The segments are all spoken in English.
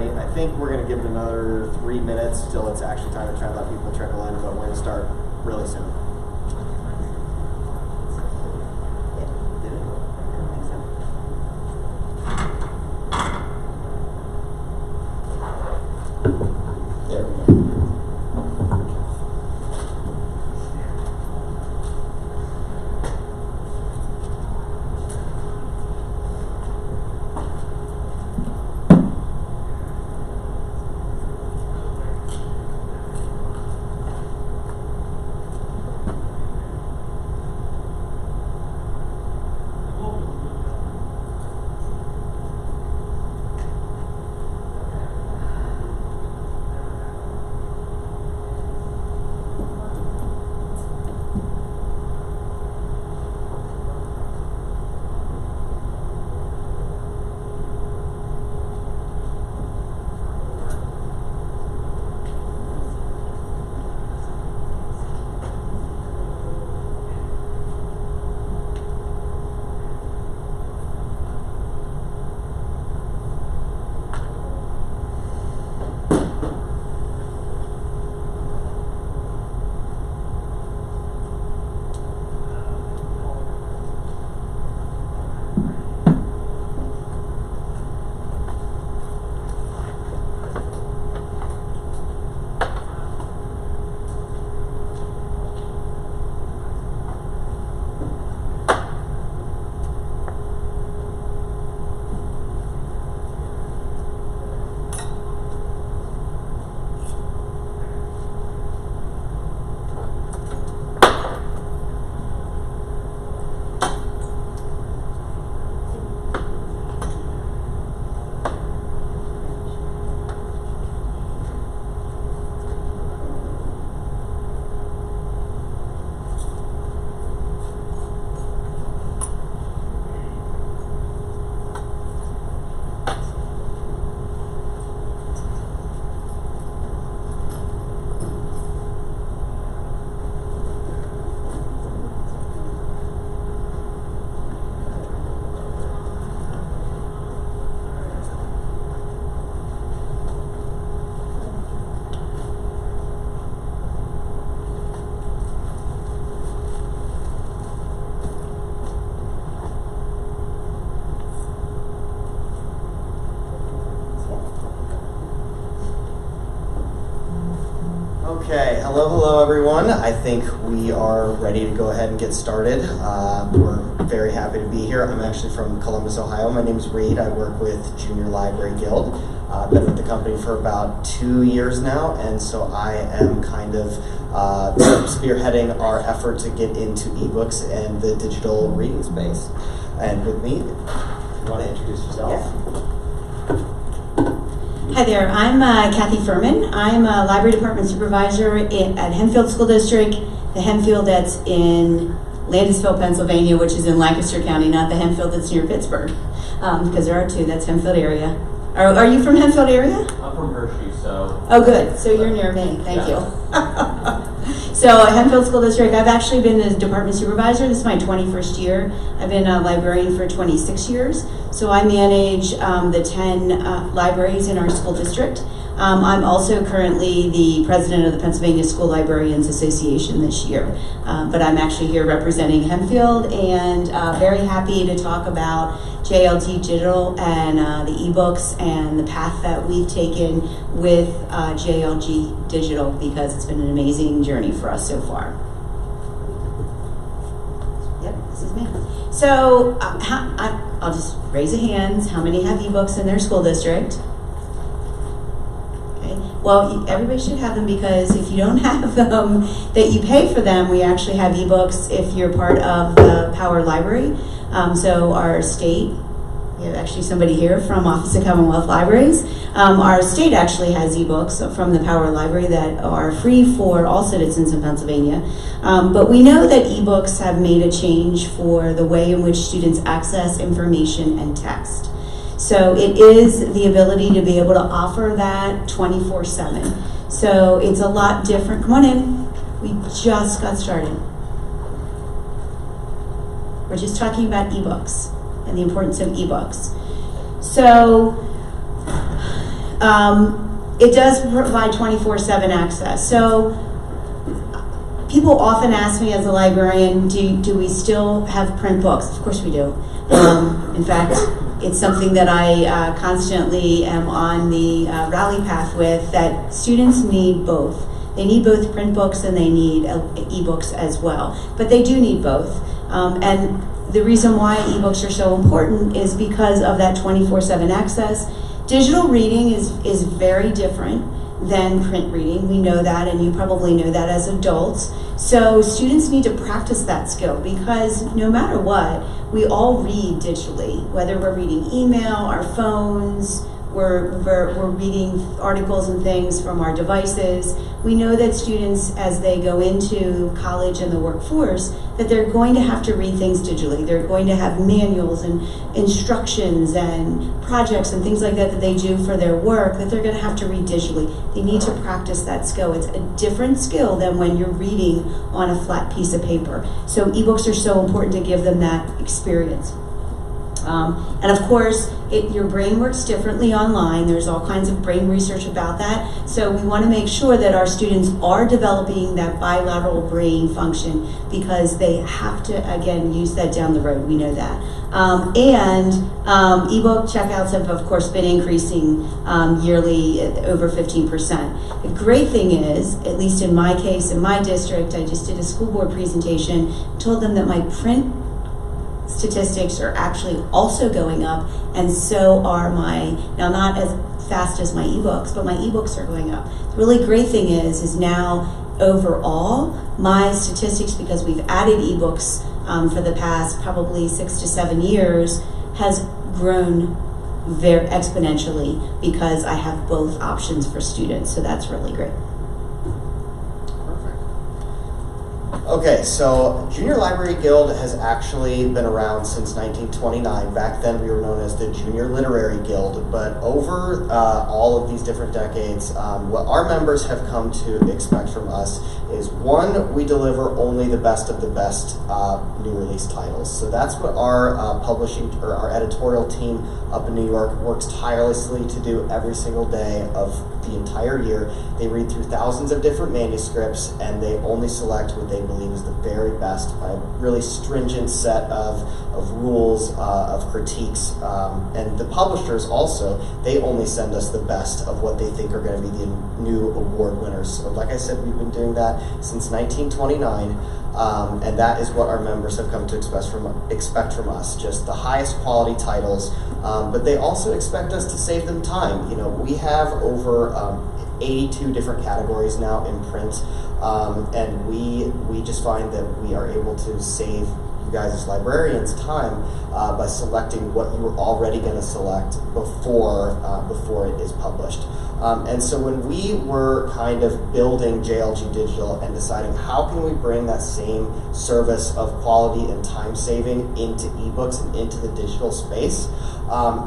tonight. I think we're going to give it another 3 minutes till it's actually time to try to let people trickle in, but we're going to start really soon. There we go. Okay, hello everyone. I think we are ready to go ahead and get started. We're very happy to be here. I'm actually from Columbus, Ohio. My name is Reed. I work with Junior Library Guild. I've been with the company for about 2 years now, and so I am kind of spearheading our effort to get into ebooks and the digital reading space. And with me, you want to introduce yourself? Yeah. Hi there, I'm Kathy Furman. I'm a library department supervisor at Hempfield School District, the Hempfield that's in Landisville, Pennsylvania, which is in Lancaster County, not the Hempfield that's near Pittsburgh, because there are two, that's Hempfield area. Are you from Hempfield area? I'm from Hershey, so... Oh good, so you're near me, thank you. So Hempfield School District, I've actually been the department supervisor. This is my 21st year. I've been a librarian for 26 years. So I manage the 10 libraries in our school district. I'm also currently the president of the Pennsylvania School Librarians Association this year. But I'm actually here representing Hempfield and very happy to talk about JLG Digital and the ebooks and the path that we've taken with JLG Digital, because it's been an amazing journey for us so far. Yep, this is me. So I'll just raise a hands. How many have ebooks in their school district? Okay. Well, everybody should have them, because if you don't have them, that you pay for them. We actually have ebooks if you're part of the Power Library. So our state, we have actually somebody here from Office of Commonwealth Libraries. Our state actually has ebooks from the Power Library that are free for all citizens in Pennsylvania. But we know that ebooks have made a change for the way in which students access information and text. So it is the ability to be able to offer that 24/7. So it's a lot different. Come on in. We just got started. We're just talking about ebooks and the importance of ebooks. So it does provide 24/7 access. So people often ask me as a librarian, do we still have print books? Of course we do. In fact, it's something that I constantly am on the rally path with, that students need both. They need both print books and they need ebooks as well. But they do need both. And the reason why ebooks are so important is because of that 24/7 access. Digital reading is very different than print reading. We know that, and you probably know that as adults. So students need to practice that skill, because no matter what, we all read digitally, whether we're reading email, our phones, we're reading articles and things from our devices. We know that students, as they go into college and the workforce, that they're going to have to read things digitally. They're going to have manuals and instructions and projects and things like that that they do for their work that they're going to have to read digitally. They need to practice that skill. It's a different skill than when you're reading on a flat piece of paper. So ebooks are so important to give them that experience. And of course, your brain works differently online. There's all kinds of brain research about that. So we want to make sure that our students are developing that bilateral brain function, because they have to, again, use that down the road. We know that. Ebook checkouts have, of course, been increasing yearly at over 15%. The great thing is, at least in my case, in my district, I just did a school board presentation, told them that my print statistics are actually also going up, and so are my, now not as fast as my ebooks, but my ebooks are going up. The really great thing is now overall, my statistics, because we've added ebooks for the past probably 6 to 7 years, has grown very exponentially, because I have both options for students, so that's really great. Okay, so Junior Library Guild has actually been around since 1929. Back then we were known as the Junior Literary Guild, but over all of these different decades, what our members have come to expect from us is, one, we deliver only the best of the best new release titles. So that's what our publishing, or our editorial team up in New York works tirelessly to do every single day of the entire year. They read through thousands of different manuscripts, and they only select what they believe is the very best by a really stringent set of rules, of critiques, and the publishers also, they only send us the best of what they think are going to be the new award winners. So like I said, we've been doing that since 1929, and that is what our members have come to expect from us, just the highest quality titles, but they also expect us to save them time. You know, we have over 82 different categories now in print, and we just find that we are able to save you guys as librarians time by selecting what you were already going to select before it is published. And so when we were kind of building JLG Digital and deciding how can we bring that same service of quality and time saving into ebooks and into the digital space,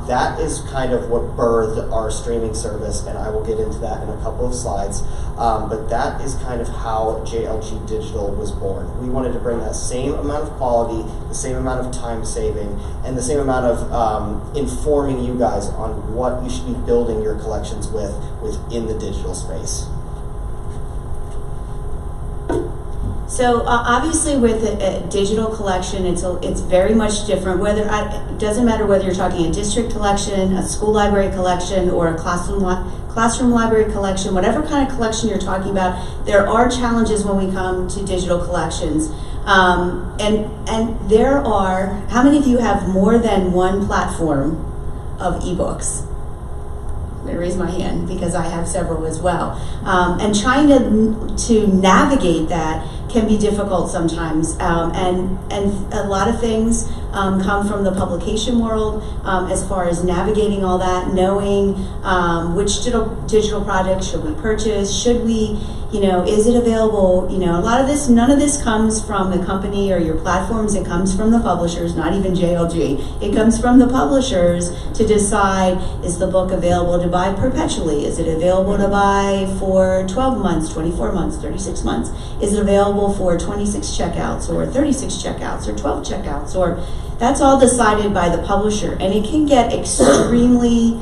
that is kind of what birthed our streaming service, and I will get into that in a couple of slides. But that is kind of how JLG Digital was born. We wanted to bring that same amount of quality, the same amount of time saving, and the same amount of informing you guys on what you should be building your collections within the digital space. So obviously, with a digital collection, it's very much different. It doesn't matter whether you're talking a district collection, a school library collection, or a classroom library collection. Whatever kind of collection you're talking about, there are challenges when we come to digital collections. And there are. How many of you have more than one platform of ebooks? I'm going to raise my hand because I have several as well. And trying to navigate that can be difficult sometimes, and a lot of things come from the publication world, as far as navigating all that, knowing which digital projects should we purchase, should we, is it available, a lot of this, none of this comes from the company or your platforms, it comes from the publishers, not even JLG. It comes from the publishers to decide, is the book available to buy perpetually? Is it available to buy for 12 months, 24 months, 36 months? Is it available for 26 checkouts or 36 checkouts or 12 checkouts? Or that's all decided by the publisher, and it can get extremely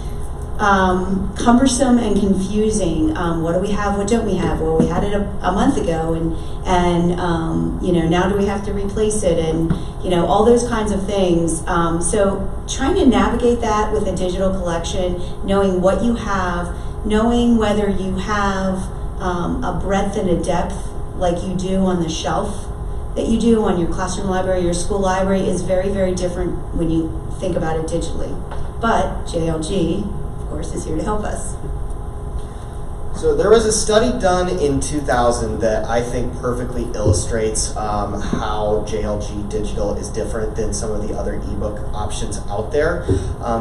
cumbersome and confusing. What do we have? What don't we have? Well, we had it a month ago, and now do we have to replace it? And all those kinds of things. So trying to navigate that with a digital collection, knowing what you have, knowing whether you have a breadth and a depth like you do on the shelf that you do on your classroom library, your school library, is very, very different when you think about it digitally. But JLG, of course, is here to help us. So there was a study done in 2000 that I think perfectly illustrates how JLG Digital is different than some of the other ebook options out there.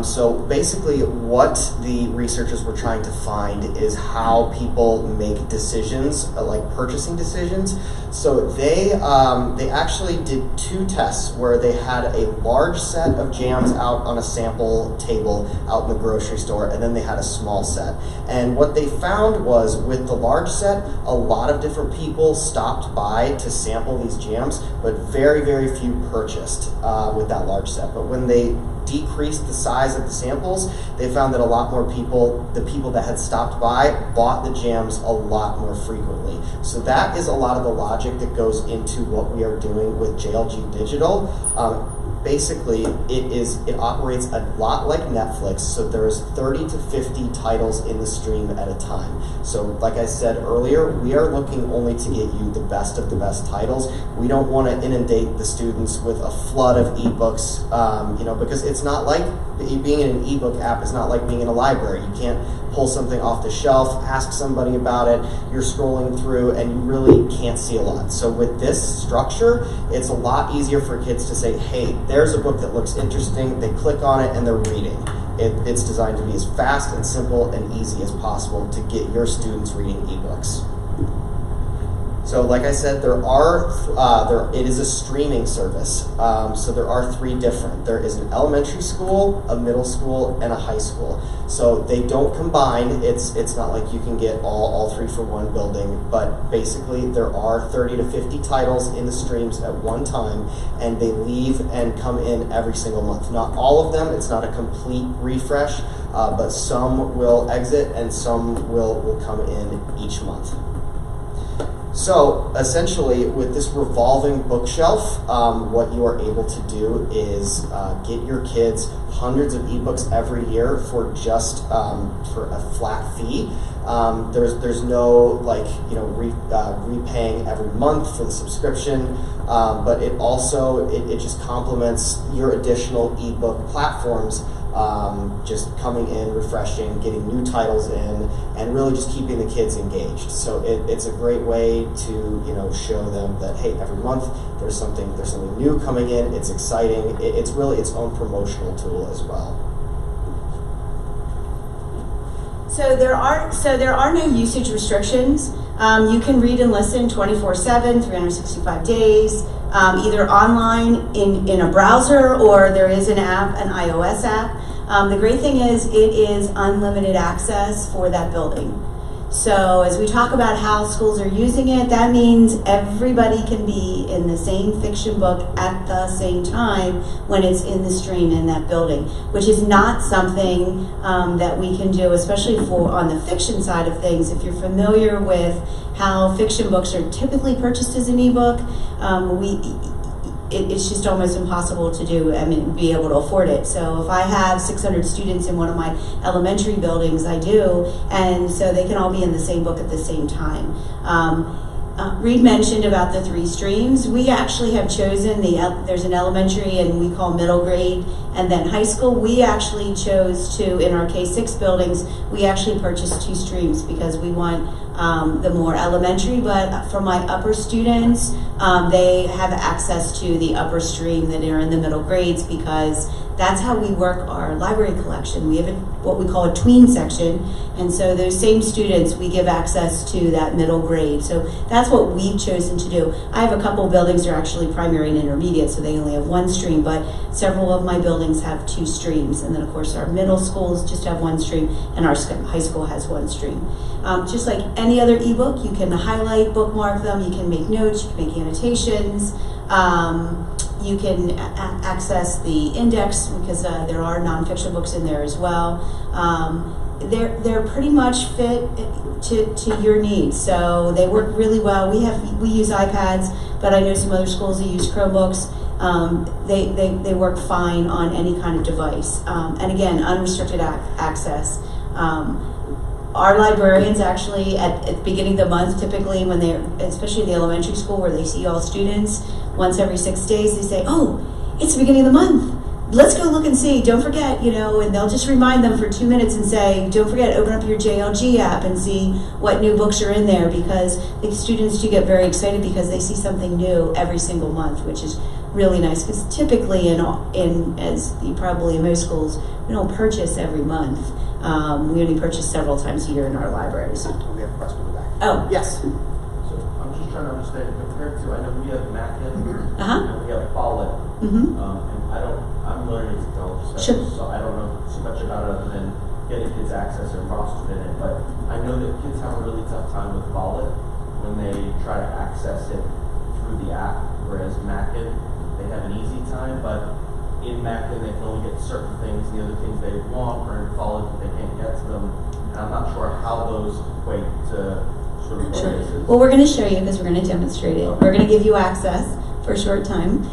So basically what the researchers were trying to find is how people make decisions, like purchasing decisions. So they actually did 2 tests where they had a large set of jams out on a sample table out in the grocery store, and then they had a small set. And what they found was with the large set, a lot of different people stopped by to sample these jams, but very, very few purchased with that large set. But when they decreased the size of the samples, they found that a lot more people, the people that had stopped by, bought the jams a lot more frequently. So that is a lot of the logic that goes into what we are doing with JLG Digital. Basically, it operates a lot like Netflix, so there's 30 to 50 titles in the stream at a time. So like I said earlier, we are looking only to get you the best of the best titles. We don't want to inundate the students with a flood of ebooks, because it's not like being in an ebook app is not like being in a library. You can't pull something off the shelf, ask somebody about it, you're scrolling through, and you really can't see a lot. So with this structure, it's a lot easier for kids to say, hey, there's a book that looks interesting, they click on it and they're reading. It's designed to be as fast and simple and easy as possible to get your students reading ebooks. So like I said, it is a streaming service. So there are 3 different. There is an elementary school, a middle school, and a high school. So they don't combine. It's not like you can get all 3 for one building, but basically there are 30 to 50 titles in the streams at one time, and they leave and come in every single month. Not all of them, it's not a complete refresh, but some will exit and some will come in each month. So essentially, with this revolving bookshelf, what you are able to do is get your kids hundreds of ebooks every year for just for a flat fee. There's no repaying every month for the subscription, but it also it just complements your additional ebook platforms. Just coming in, refreshing, getting new titles in, and really just keeping the kids engaged. So it's a great way to show them that, hey, every month there's something new coming in. It's exciting. It's really its own promotional tool as well. So there are no usage restrictions. You can read and listen 24/7, 365 days, either online in a browser, or there is an app, an iOS app. The great thing is it is unlimited access for that building. So as we talk about how schools are using it, that means everybody can be in the same fiction book at the same time when it's in the stream in that building, which is not something that we can do, especially on the fiction side of things. If you're familiar with how fiction books are typically purchased as an ebook, it's just almost impossible to do, be able to afford it. So if I have 600 students in one of my elementary buildings, I do, and so they can all be in the same book at the same time. Reed mentioned about the 3 streams. We actually have chosen there's an elementary and we call middle grade, and then high school. We actually chose to, in our K-6 buildings, we actually purchased 2 streams because we want the more elementary, but for my upper students, they have access to the upper stream that are in the middle grades, because that's how we work our library collection. We have what we call a tween section, and so those same students, we give access to that middle grade. So that's what we've chosen to do. I have a couple of buildings that are actually primary and intermediate, so they only have 1 stream, but several of my buildings have 2 streams. And then of course our middle schools just have 1 stream, and our high school has 1 stream. Just like any other ebook, you can highlight, bookmark them, you can make notes, you can make annotations. You can access the index, because there are nonfiction books in there as well. they're pretty much fit to your needs. So they work really well. We use iPads, but I know some other schools that use Chromebooks. They work fine on any kind of device. And again, unrestricted access. Our librarians actually at the beginning of the month, typically when they're, especially in the elementary school where they see all students, once every 6 days, they say, oh, it's the beginning of the month. Let's go look and see, don't forget, and they'll just remind them for 2 minutes and say, don't forget, open up your JLG app and see what new books are in there, because the students do get very excited because they see something new every single month, which is really nice, because typically as probably in most schools, we don't purchase every month. We only purchase several times a year in our libraries. We have a question in the back. Oh. Yes. So I'm just trying to understand, compared to, I know we have Mackin Uh-huh. and we have Follett. Mm-hmm. And I'm learning technology, Sure. so I don't know too much about it other than getting kids access or rostered in it. But I know that kids have a really tough time with Follett when they try to access it through the app, whereas Mackin, they have an easy time, but in Mackin they can only get certain things, the other things they want, or in Follett they can't get to them. And I'm not sure how those equate to sort of Sure. places. Well, we're going to show you because we're going to demonstrate it. We're going to give you access for a short time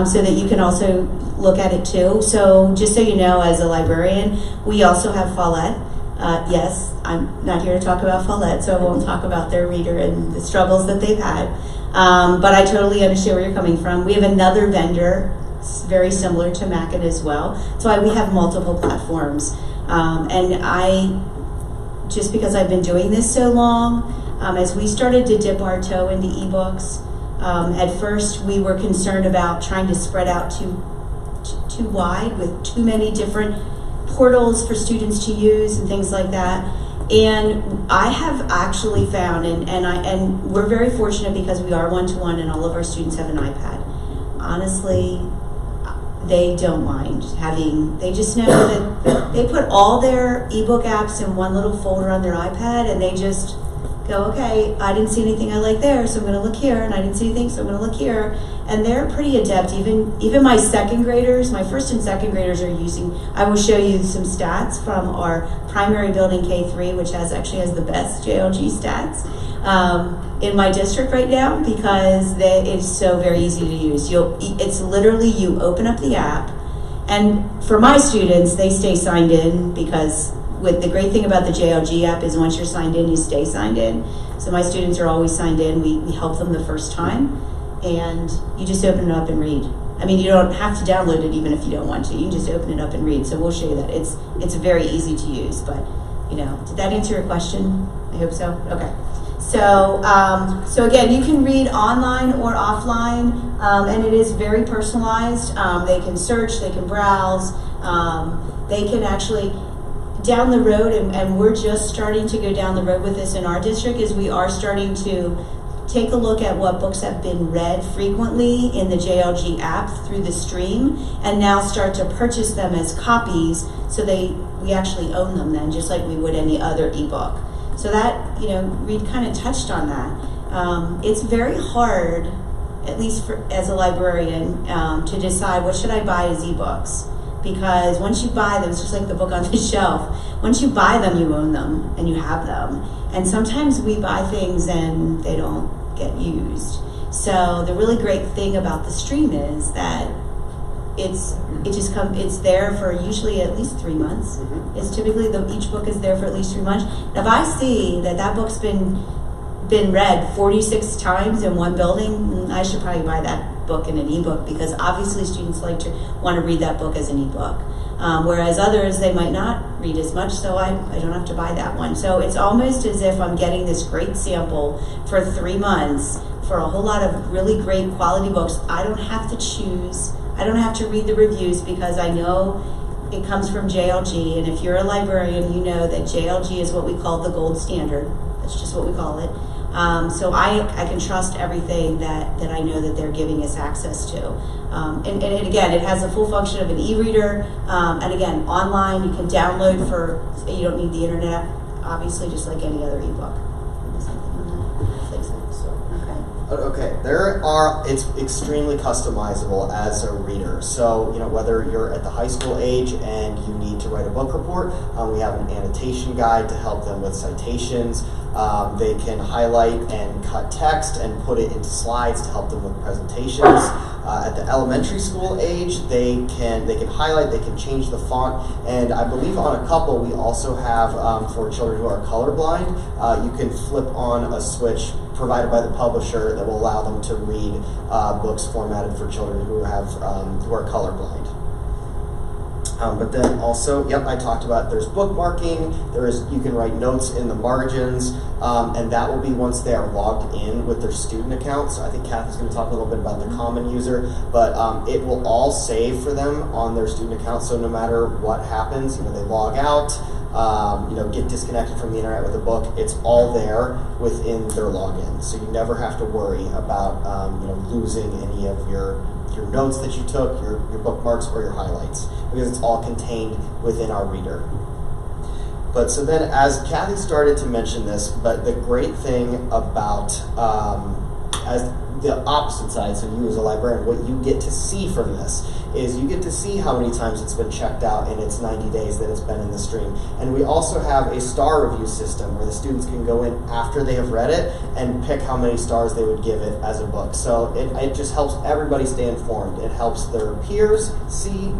so that you can also look at it too. So just so you know, as a librarian, we also have Follett. Yes, I'm not here to talk about Follett, so I won't talk about their reader and the struggles that they've had. But I totally understand where you're coming from. We have another vendor very similar to Mackin as well. That's why we have multiple platforms. And just because I've been doing this so long, as we started to dip our toe into ebooks, at first we were concerned about trying to spread out too wide with too many different portals for students to use and things like that. And I have actually found, and we're very fortunate because we are one-to-one and all of our students have an iPad. Honestly, they don't mind having, they just know that they put all their ebook apps in one little folder on their iPad and they just go, okay, I didn't see anything I like there, so I'm going to look here, and I didn't see anything, so I'm going to look here. And they're pretty adept. Even my second graders, my first and second graders are using, I will show you some stats from our primary building K3, which actually has the best JLG stats in my district right now, because it's so very easy to use. It's literally, you open up the app, and for my students, they stay signed in, because with the great thing about the JLG app is once you're signed in, you stay signed in. So my students are always signed in. We help them the first time, and you just open it up and read. I mean, you don't have to download it even if you don't want to. You can just open it up and read. So we'll show you that. It's very easy to use, but did that answer your question? I hope so. Okay. So again, you can read online or offline, and it is very personalized. They can search, they can browse, they can actually, down the road, and we're just starting to go down the road with this in our district, is we are starting to take a look at what books have been read frequently in the JLG app through the stream, and now start to purchase them as copies, so we actually own them then, just like we would any other ebook. So that, Reed kind of touched on that. It's very hard, at least as a librarian, to decide what should I buy as ebooks. Because once you buy them, it's just like the book on the shelf. Once you buy them, you own them and you have them. And sometimes we buy things and they don't get used. So the really great thing about the stream is that it's there for usually at least 3 months. Mm-hmm. It's typically each book is there for at least 3 months. If I see that book's been read 46 times in one building, I should probably buy that book in an ebook, because obviously students want to read that book as an ebook. Whereas others, they might not read as much, so I don't have to buy that one. So it's almost as if I'm getting this great sample for 3 months for a whole lot of really great quality books. I don't have to choose. I don't have to read the reviews, because I know it comes from JLG. And if you're a librarian, you know that JLG is what we call the gold standard. That's just what we call it. So I can trust everything that I know that they're giving us access to. And again, it has the full function of an e-reader. And again, online, you can download you don't need the internet, obviously, just like any other ebook. something on that. Fix it. So. Okay. Okay, it's extremely customizable as a reader. So, whether you're at the high school age and you need to write a book report, we have an annotation guide to help them with citations. They can highlight and cut text and put it into slides to help them with presentations. At the elementary school age, they can highlight, they can change the font, and I believe on a couple we also have for children who are colorblind, you can flip on a switch provided by the publisher that will allow them to read books formatted for children who are colorblind. But then also, I talked about there's bookmarking, you can write notes in the margins, and that will be once they are logged in with their student account. So I think Kathy's going to talk a little bit about the common user, but it will all save for them on their student account. So no matter what happens, they log out, get disconnected from the internet with a book, it's all there within their login. So you never have to worry about losing any of your notes that you took, your bookmarks, or your highlights, because it's all contained within our reader. But so then, as Kathy started to mention this, but the great thing about as the opposite side, so you as a librarian, what you get to see from this is you get to see how many times it's been checked out in its 90 days that it's been in the stream. And we also have a star review system where the students can go in after they have read it and pick how many stars they would give it as a book. So it just helps everybody stay informed. It helps their peers see,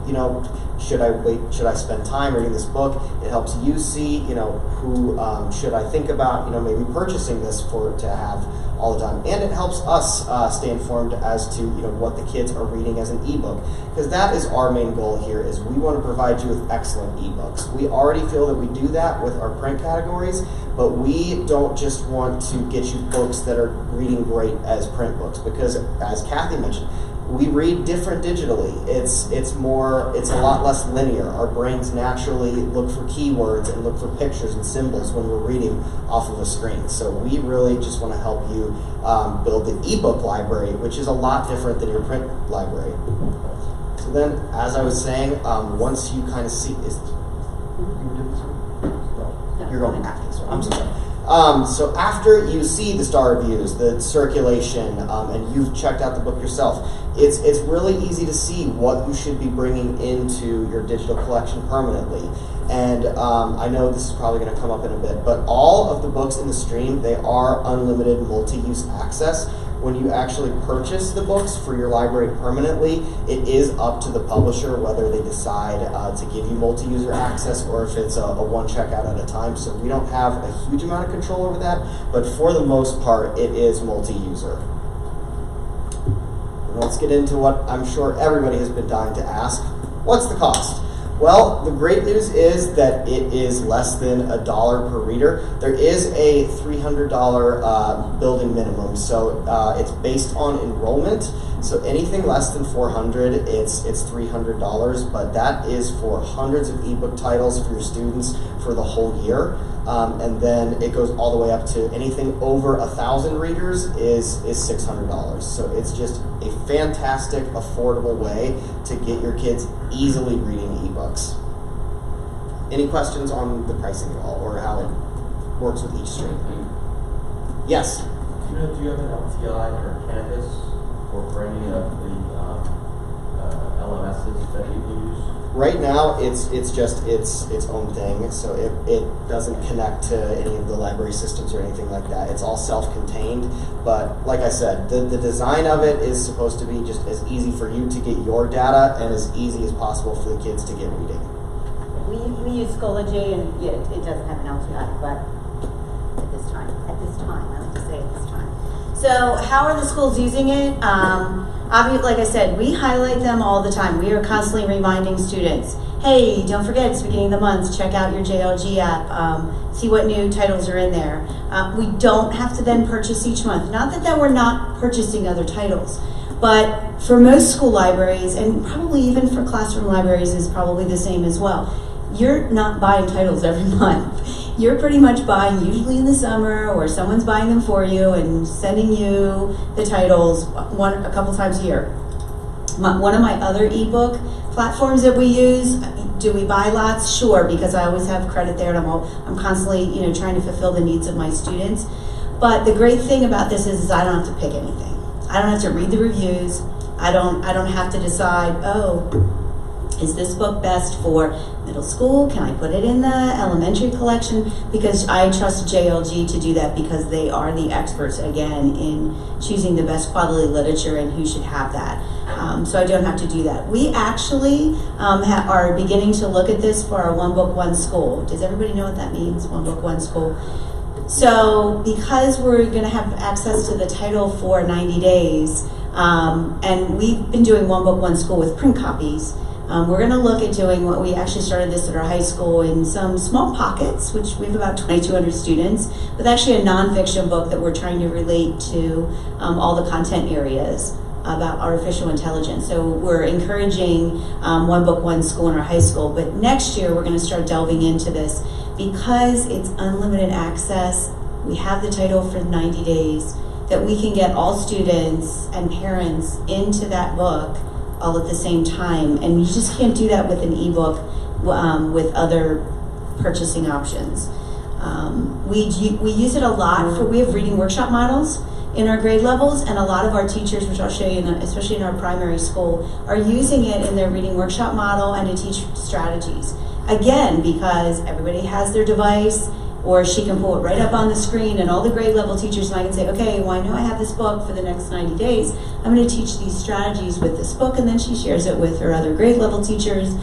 should I spend time reading this book? It helps you see, who should I think about, maybe purchasing this to have all the time. And it helps us stay informed as to what the kids are reading as an ebook, because that is our main goal here. Is we want to provide you with excellent ebooks. We already feel that we do that with our print categories, but we don't just want to get you books that are reading great as print books, because as Kathy mentioned, we read different digitally. It's a lot less linear. Our brains naturally look for keywords and look for pictures and symbols when we're reading off of a screen. So we really just want to help you build an ebook library, which is a lot different than your print library. So then, as I was saying, once you kind of see, you're going after this one. I'm so sorry. So after you see the star reviews, the circulation, and you've checked out the book yourself, it's really easy to see what you should be bringing into your digital collection permanently. And I know this is probably going to come up in a bit, but all of the books in the stream, they are unlimited multi-use access. When you actually purchase the books for your library permanently, it is up to the publisher whether they decide to give you multi-user access or if it's a one checkout at a time. So we don't have a huge amount of control over that, but for the most part, it is multi-user. Let's get into what I'm sure everybody has been dying to ask. What's the cost? Well, the great news is that it is less than $1 per reader. There is a $300 building minimum, so it's based on enrollment. So anything less than 400, it's $300, but that is for hundreds of ebook titles for your students for the whole year. And then it goes all the way up to anything over 1,000 readers is $600. So it's just a fantastic, affordable way to get your kids easily reading ebooks. Any questions on the pricing at all, or how it works with each stream? Yes? Do you have an LTI or Canvas for any of the LMSs that you use? Right now, it's just its own thing, so it doesn't connect to any of the library systems or anything like that. It's all self-contained, but like I said, the design of it is supposed to be just as easy for you to get your data and as easy as possible for the kids to get reading. We use Schoology, and yeah, it doesn't have an LTI, but at this time, I like to say at this time. So how are the schools using it? Obviously, like I said, we highlight them all the time. We are constantly reminding students, hey, don't forget, it's the beginning of the month, check out your JLG app, see what new titles are in there. We don't have to then purchase each month. Not that we're not purchasing other titles, but for most school libraries, and probably even for classroom libraries is probably the same as well, you're not buying titles every month. You're pretty much buying usually in the summer, or someone's buying them for you and sending you the titles a couple times a year. One of my other ebook platforms that we use, do we buy lots? Sure, because I always have credit there, and I'm constantly trying to fulfill the needs of my students. But the great thing about this is I don't have to pick anything. I don't have to read the reviews. I don't have to decide, oh, is this book best for middle school? Can I put it in the elementary collection? Because I trust JLG to do that because they are the experts, again, in choosing the best quality literature and who should have that. So I don't have to do that. We actually are beginning to look at this for our One Book, One School. Does everybody know what that means, One Book, One School? So because we're going to have access to the title for 90 days, and we've been doing One Book, One School with print copies, we're going to look at doing what we actually started this at our high school in some small pockets, which we have about 2,200 students, with actually a nonfiction book that we're trying to relate to all the content areas about artificial intelligence. So we're encouraging One Book, One School in our high school, but next year we're going to start delving into this because it's unlimited access. We have the title for 90 days that we can get all students and parents into that book all at the same time, and you just can't do that with an ebook with other purchasing options. We use it a lot for, we have reading workshop models in our grade levels, and a lot of our teachers, which I'll show you, especially in our primary school, are using it in their reading workshop model and to teach strategies. Again, because everybody has their device, or she can pull it right up on the screen, and all the grade level teachers, and I can say, okay, well, I know I have this book for the next 90 days. I'm going to teach these strategies with this book, and then she shares it with her other grade level teachers.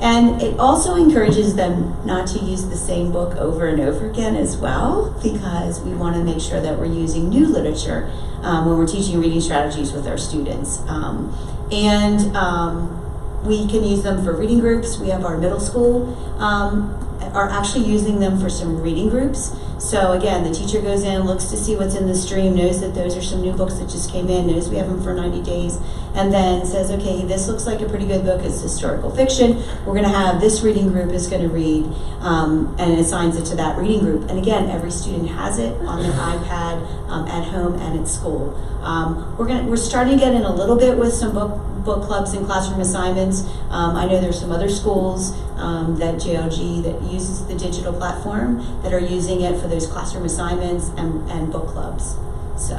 And it also encourages them not to use the same book over and over again as well, because we want to make sure that we're using new literature when we're teaching reading strategies with our students. We can use them for reading groups. We have our middle school are actually using them for some reading groups. So again, the teacher goes in, looks to see what's in the stream, knows that those are some new books that just came in, knows we have them for 90 days, and then says, okay, this looks like a pretty good book, it's historical fiction. We're gonna have this reading group is gonna read, and assigns it to that reading group. And again, every student has it on their iPad at home and at school. We're starting to get in a little bit with some book clubs and classroom assignments. I know there's some other schools that JLG that uses the digital platform that are using it for those classroom assignments and book clubs. So,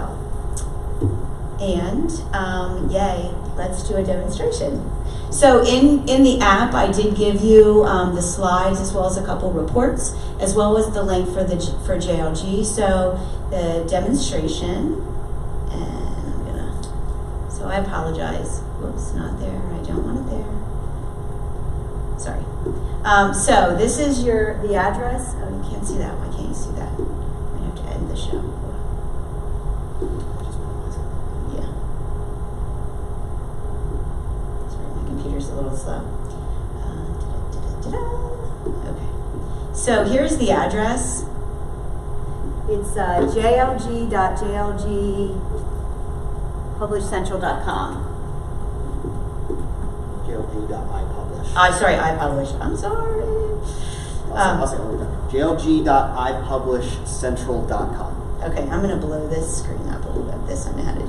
and yay, let's do a demonstration. So in the app, I did give you the slides as well as a couple reports, as well as the link for JLG. So the demonstration, and I'm gonna, so I apologize. Whoops, not there. I don't want it there. Sorry. So this is the address. Oh, you can't see that. Why can't you see that? I have to end the show. Yeah. Sorry, my computer's a little slow. Okay. So here's the address. It's jlg.jlgpublishcentral.com. JLG.ipublish. Sorry, iPublish. I'm sorry. I'll say it one more time. JLG.ipublishcentral.com. Okay, I'm going to blow this screen up a little bit. This I know how to do.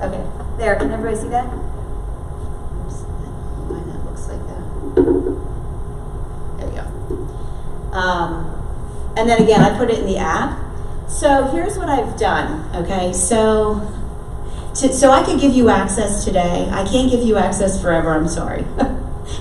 Okay, There, can everybody see that? oops, why that looks like that. There we go. And then again, I put it in the app. So here's what I've done, okay? So I could give you access today. I can't give you access forever, I'm sorry.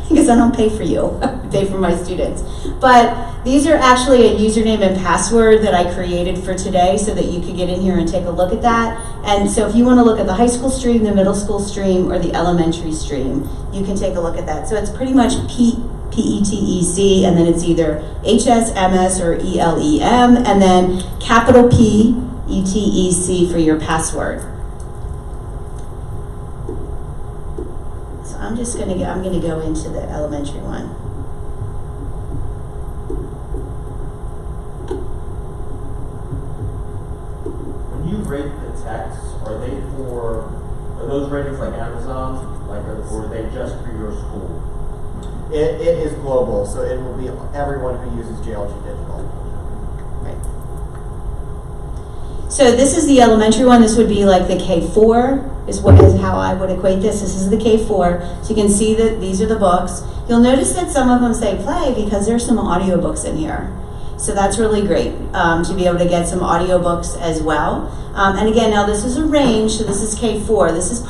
Because I don't pay for you, I pay for my students. But these are actually a username and password that I created for today so that you could get in here and take a look at that. And so if you want to look at the high school stream, the middle school stream, or the elementary stream, you can take a look at that. So it's pretty much PETEC, and then it's either HS, MS, or ELEM, and then capital PETEC for your password. So I'm going to go into the elementary one. When you rate the texts, are those ratings like Amazon, or are they just for your school? It is global, so it will be everyone who uses JLG Digital. Right. So this is the elementary one. This would be like the K4 is how I would equate this. This is the K4. So you can see that these are the books. You'll notice that some of them say play because there's some audiobooks in here. So that's really great to be able to get some audiobooks as well. And again, now this is a range, so this is K4. This is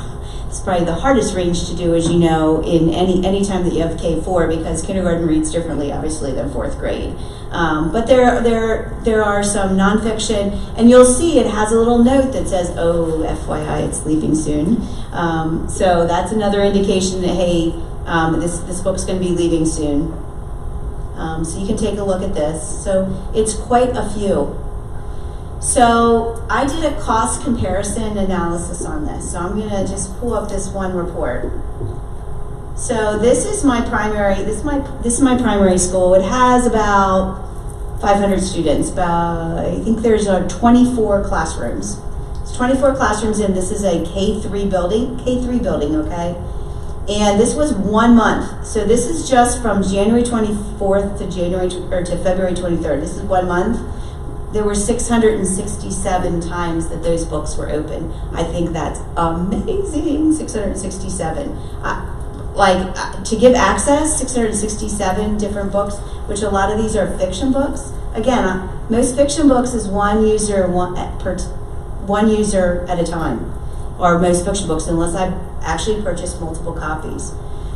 probably the hardest range to do, as you know, in any time that you have K4, because kindergarten reads differently, obviously, than fourth grade. But there are some nonfiction, and you'll see it has a little note that says, "Oh, FYI, it's leaving soon." So that's another indication that hey, this book's going to be leaving soon. So you can take a look at this. So it's quite a few. So I did a cost comparison analysis on this. So I'm going to just pull up this one report. So this is my primary. This is my primary school. It has about 500 students. I think there's 24 classrooms. It's 24 classrooms, and this is a K3 building. Okay. And this was 1 month. So this is just from January 24th to February 23rd. This is 1 month. There were 667 times that those books were open. I think that's amazing. 667. To give access, 667 different books, which a lot of these are fiction books. Again, most fiction books is one user at a time, or most fiction books, unless I've actually purchased multiple copies.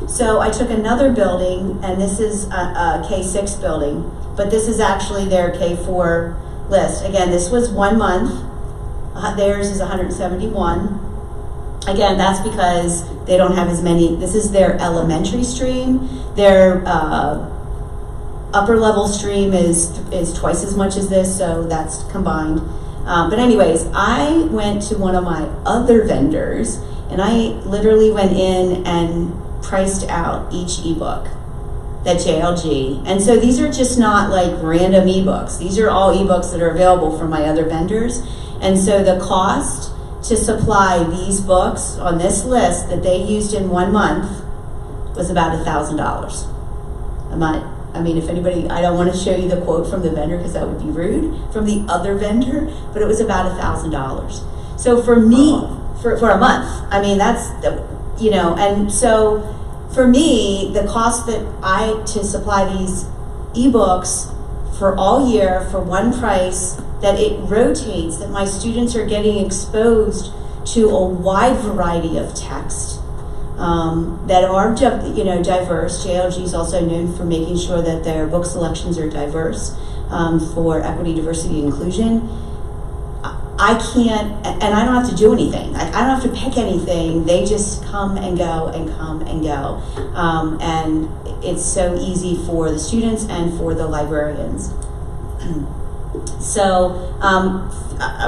So I took another building, and this is a K6 building, but this is actually their K4 list. Again, this was 1 month. Theirs is 171. Again, that's because they don't have as many. This is their elementary stream. Their upper level stream is twice as much as this, so that's combined. But anyways, I went to one of my other vendors, and I literally went in and priced out each ebook that JLG. And so these are just not like random ebooks. These are all ebooks that are available from my other vendors. And so the cost to supply these books on this list that they used in 1 month was about $1,000. I mean, if anybody, I don't want to show you the quote from the vendor because that would be rude, from the other vendor, but it was about $1,000. So for me, for a month, I mean, that's, and so for me, the cost that to supply these ebooks for all year for one price, that it rotates, that my students are getting exposed to a wide variety of text that are diverse. JLG is also known for making sure that their book selections are diverse for equity, diversity, and inclusion. I can't, and I don't have to do anything. I don't have to pick anything. They just come and go and come and go. And it's so easy for the students and for the librarians. So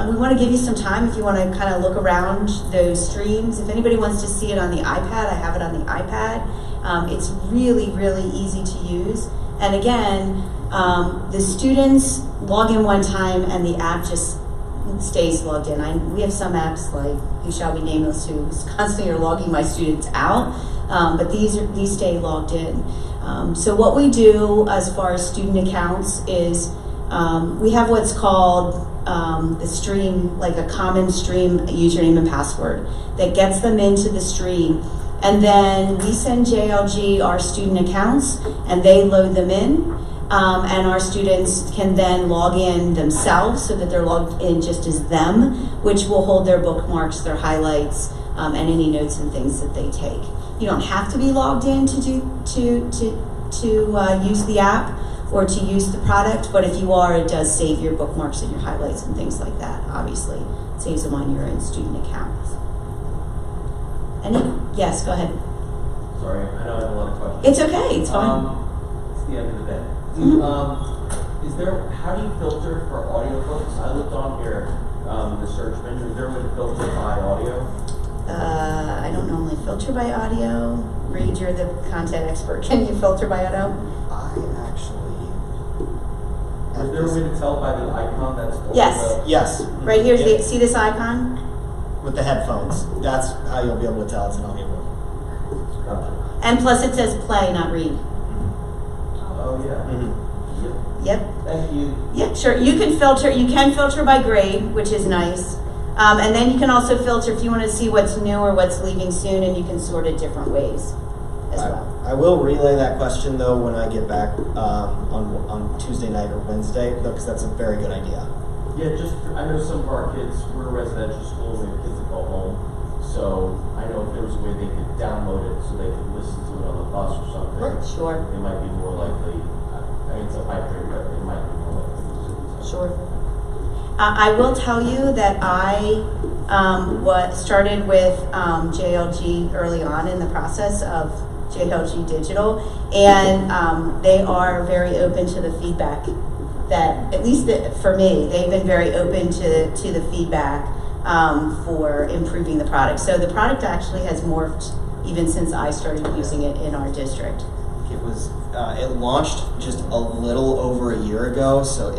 we want to give you some time if you want to kind of look around those streams. If anybody wants to see it on the iPad, I have it on the iPad. It's really, really easy to use. And again, the students log in one time and the app just stays logged in. We have some apps like Who Shall Be Nameless who constantly are logging my students out, but these stay logged in. So what we do as far as student accounts is we have what's called the stream, like a common stream username and password that gets them into the stream. And then we send JLG our student accounts and they load them in. And our students can then log in themselves so that they're logged in just as them, which will hold their bookmarks, their highlights, and any notes and things that they take. You don't have to be logged in to use the app or to use the product, but if you are, it does save your bookmarks and your highlights and things like that. Obviously, it saves them on your own student accounts. Yes, go ahead. Sorry, I know I have a lot of questions. It's okay, it's fine. It's the end of the day. Mm-hmm. How do you filter for audiobooks? I looked on here, the search menu. Is there a way to filter by audio? I don't normally filter by audio. Reed, you're the content expert. Can you filter by audio? I actually. Is there a way to tell by the icon that's over Yes. Yes. Right here, Yeah. see this icon? With the headphones. That's how you'll be able to tell it's an audiobook. Gotcha. And plus it says play, not read. Oh, yeah. Mm-hmm. Yep. Yep. Thank you. Yeah, sure. You can filter by grade, which is nice. And then you can also filter if you want to see what's new or what's leaving soon, and you can sort it different ways as well. I will relay that question though when I get back on Tuesday night or Wednesday, because that's a very good idea. Yeah, I know some of our kids, we're a residential school, we have kids that go home. So I know if there was a way they could download it so they could listen to it on the bus or something. Right. Sure. They might be more likely, I mean, it's a pipe dream, but they might be more likely to listen. Sure. I will tell you that I started with JLG early on in the process of JLG Digital, and they are very open to the feedback that, at least for me, they've been very open to the feedback for improving the product. So the product actually has morphed even since I started using it in our district. It launched just a little over a year ago, so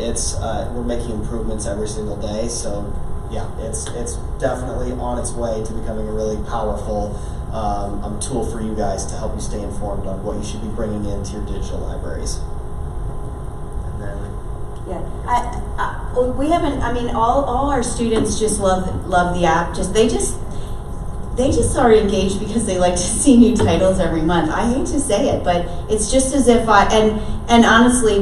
we're making improvements every single day. So yeah, it's definitely on its way to becoming a really powerful tool for you guys to help you stay informed on what you should be bringing into your digital libraries. And then Yeah, we haven't. I mean, all our students just love the app. They just are engaged because they like to see new titles every month. I hate to say it, but it's just as if and honestly,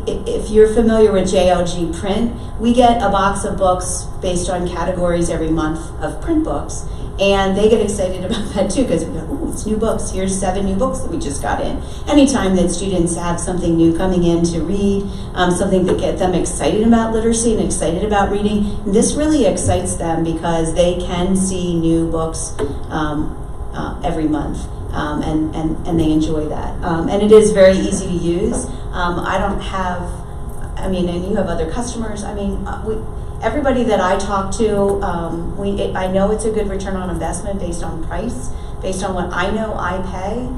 if you're familiar with JLG Print, we get a box of books based on categories every month of print books. And they get excited about that too, because we go, "Ooh, it's new books. Here's 7 new books that we just got in." Anytime that students have something new coming in to read, something that get them excited about literacy and excited about reading, this really excites them because they can see new books every month, and they enjoy that. And it is very easy to use. And you have other customers. Everybody that I talk to, I know it's a good return on investment based on price, based on what I know I pay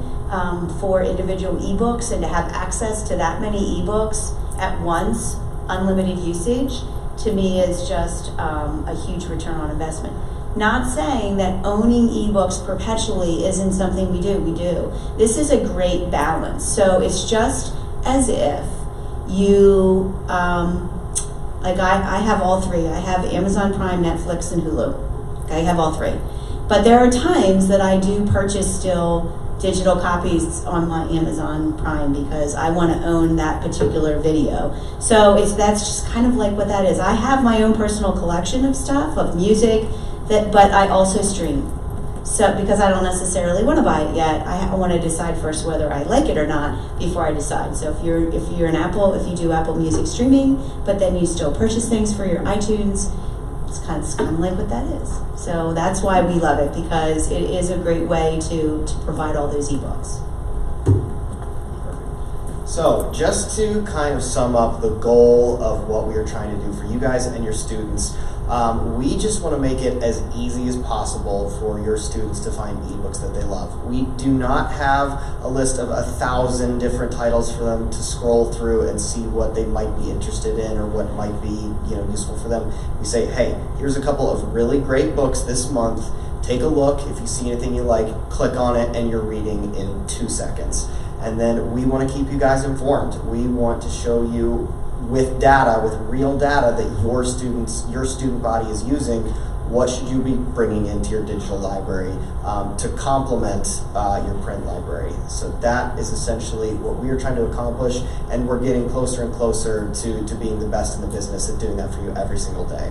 for individual ebooks, and to have access to that many ebooks at once, unlimited usage, to me is just a huge return on investment. Not saying that owning ebooks perpetually isn't something we do. We do. This is a great balance. So it's just as if you. I have all 3. I have Amazon Prime, Netflix, and Hulu. I have all 3. But there are times that I do purchase still digital copies on my Amazon Prime because I want to own that particular video. So that's just kind of like what that is. I have my own personal collection of stuff, of music, but I also stream. So because I don't necessarily want to buy it yet, I want to decide first whether I like it or not before I decide. So if you do Apple Music streaming, but then you still purchase things for your iTunes, it's kind of like what that is. So that's why we love it, because it is a great way to provide all those ebooks. So just to kind of sum up the goal of what we are trying to do for you guys and your students, we just want to make it as easy as possible for your students to find ebooks that they love. We do not have a list of 1,000 different titles for them to scroll through and see what they might be interested in or what might be useful for them. We say, hey, here's a couple of really great books this month. Take a look. If you see anything you like, click on it, and you're reading in 2 seconds. And then we want to keep you guys informed. We want to show you with data, with real data that your student body is using, what should you be bringing into your digital library to complement your print library. So that is essentially what we are trying to accomplish, and we're getting closer and closer to being the best in the business at doing that for you every single day.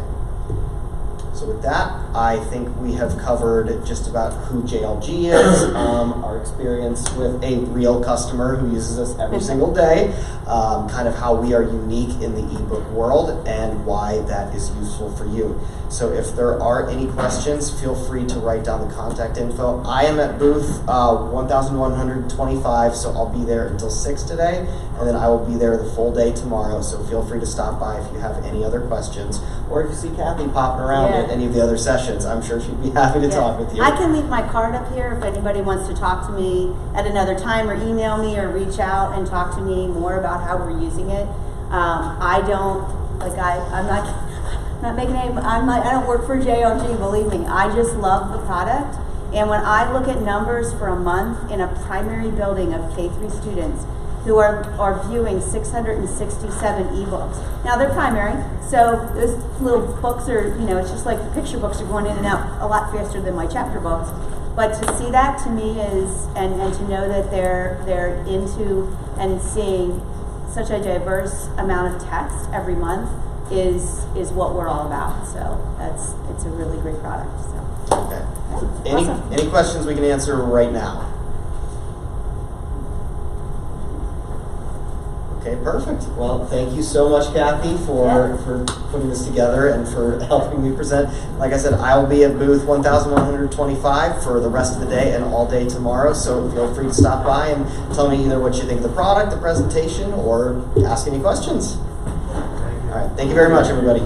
So with that, I think we have covered just about who JLG is, our experience with a real customer who uses us every single day, kind of how we are unique in the ebook world, and why that is useful for you. So if there are any questions, feel free to write down the contact info. I am at booth 1125, so I'll be there until 6 today, and then I will be there the full day tomorrow, so feel free to stop by if you have any other questions, or if you see Kathy popping around at any of the other sessions, I'm sure she'd be happy to talk with you. I can leave my card up here if anybody wants to talk to me at another time, or email me, or reach out and talk to me more about how we're using it. I don't work for JLG, believe me. I just love the product. And when I look at numbers for a month in a primary building of K-3 students, who are viewing 667 ebooks. Now they're primary, so those little books are, it's just like the picture books are going in and out a lot faster than my chapter books. But to see that to me is, and to know that they're into and seeing such a diverse amount of text every month is what we're all about. So it's a really great product. So. Okay. Awesome. Any questions we can answer right now? Okay, perfect. Well, thank you so much, Kathy, for putting this together and for helping me present. Like I said, I will be at booth 1125 for the rest of the day and all day tomorrow, so feel free to stop by and tell me either what you think of the product, the presentation, or ask any questions. All right, thank you very much, everybody.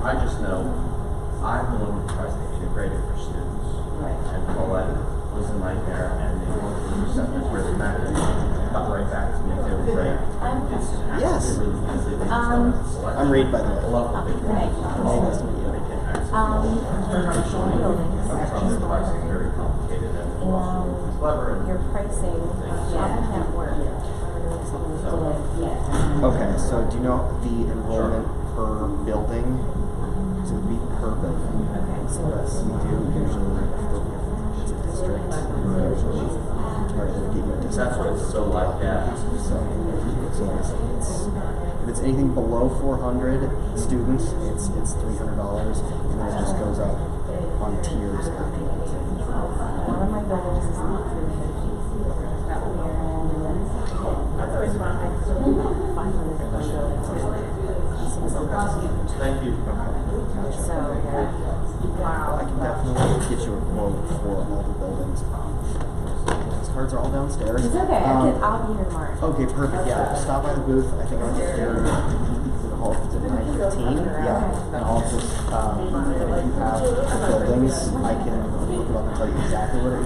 I just know I'm the one who tries to integrate it for students. Right. And Paulette was a nightmare, and they went through receptors where the back got right back to me and they were great. Yes. Really easy. I'm Reed, by the way. I love what they do. Nice to meet you. They can access the price is very complicated and also clever. And your pricing can't work. Okay, so do you know the enrollment per building? So it would be per building. Okay, so Yes, we do usually. It's a district. Usually target give you a district. That's what it's so like, yeah. So if it's anything below 400 students, it's $300, and then it just goes up on tiers after that. one of my buildings is not 350. Thank you. So, I can definitely get you a quote for all the buildings. These cards are all downstairs. it's okay. I'll be here tomorrow. Okay, perfect. Yeah, stop by the booth. I think I'll get there. The hall is at 9:15. Yeah, and I'll just if you have buildings, I can look it up and tell you exactly what it